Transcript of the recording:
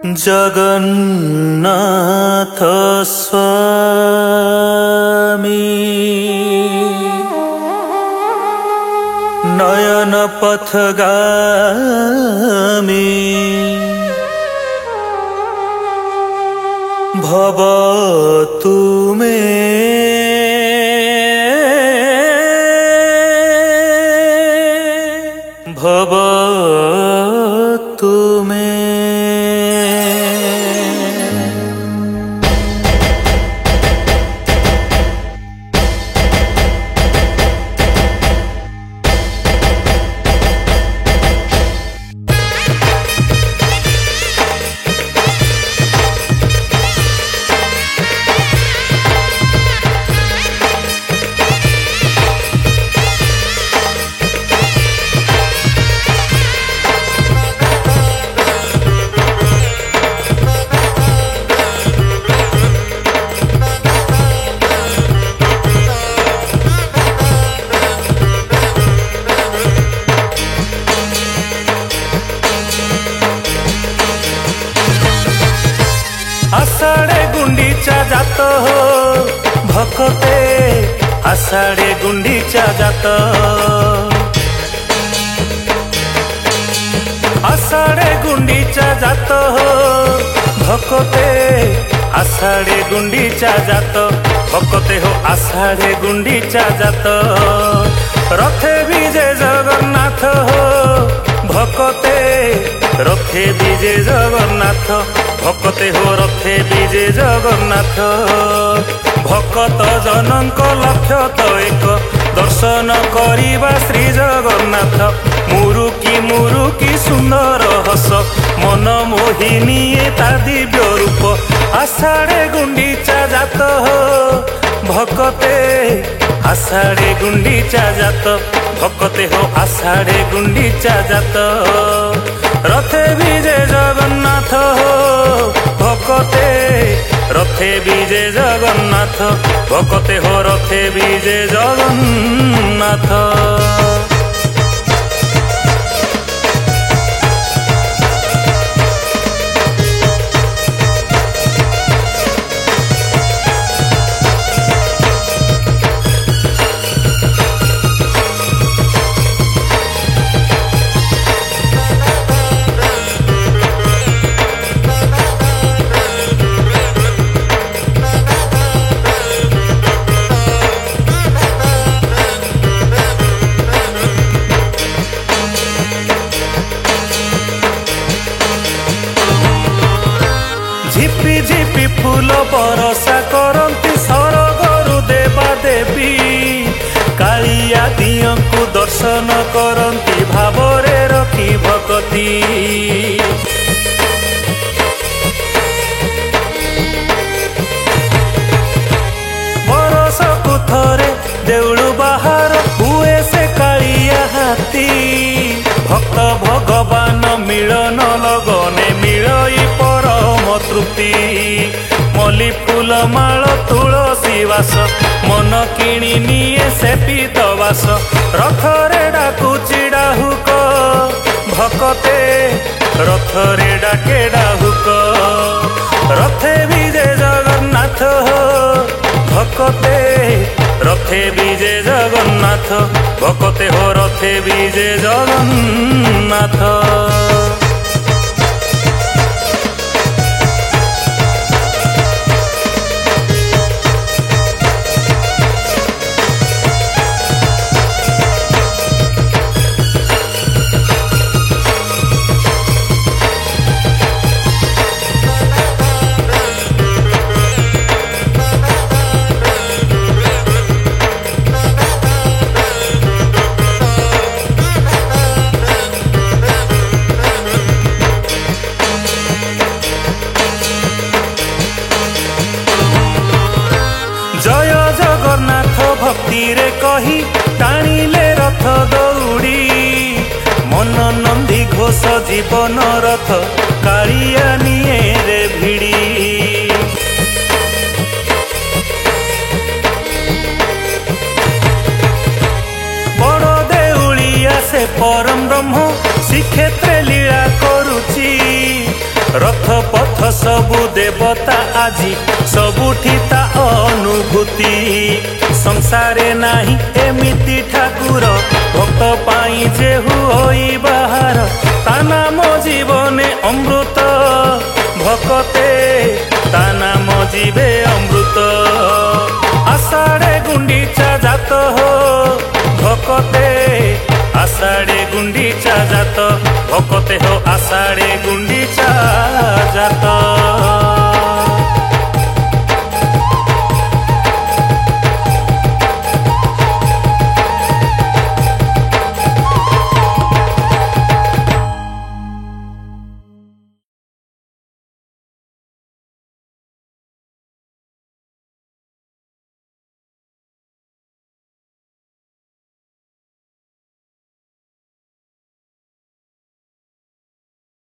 जगन्नाथ स्वामी नयन पथगामी भवतु मे भवतु मे। आषाढ़े गुंडीचा जात हो भक्ते आषाढ़े गुंडीचा जात आषाढ़े गुंडीचा जात हो भक्ते आषाढ़े गुंडीचा जात भक्ते हो आषाढ़े गुंडीचा जात रथे विजय जगन्नाथ हो भक्ते रथे विजय जगन्नाथ भक्ते हो रथे विजय जगन्नाथ भक्त जनक लक्ष्य तो एक दर्शन करिबा श्री जगन्नाथ मुरुकी सुंदर हस मन मोहिनी ता दिव्य रूप आषाढ़े गुंडीचा जात हो भक्ते आषाढ़े गुंडीचा जात भक्ते हो आषाढ़े गुंडीचा जात रथे विजय जगन्नाथ हो भक्ते रथे विजय जगन्नाथ भक्ते हो रथे विजय जगन्नाथ। झिपि झिपि फूल बरसा करती सरगरु देवा देवी कालिया दियंकु दर्शन करती भावरे रखी भक्ति बरसकु थरे देउळु बाहर हुए से कालिया हाथी भक्त भगवान मिलन लगने मिलई परम तृप्ति मल्ली फूल माल तुलसी वास मन किणी निये से पीतवास रथरे डाकुची डाहुक भक्ते रथरे डाके डाहुक रथे विजय जगन्नाथ हो भक्ते रथे विजय जगन्नाथ भक्ते हो रथे विजय जगन्नाथ। जय जगन्नाथ भक्ति रे कही टाणिले रथ दौड़ी मन नंदी घोष जीवन रथ कालिया निये रे भिड़ी बड़ देउलिया से परम ब्रह्म श्रीक्षेत्र लीला करुची रथ पथ सबु देवता आजी सबुठी ता अनुभूति संसारे नाही एमिति ठाकुर भक्त पाई जेहु होई बाहर ता नाम जीवने अमृत भकते ता नाम जीवे अमृत आषाढ़े गुंडीचा जात हो भकते आषाढ़े गुंडीचा जात भकते हो आषाढ़े गुंडीचा जात।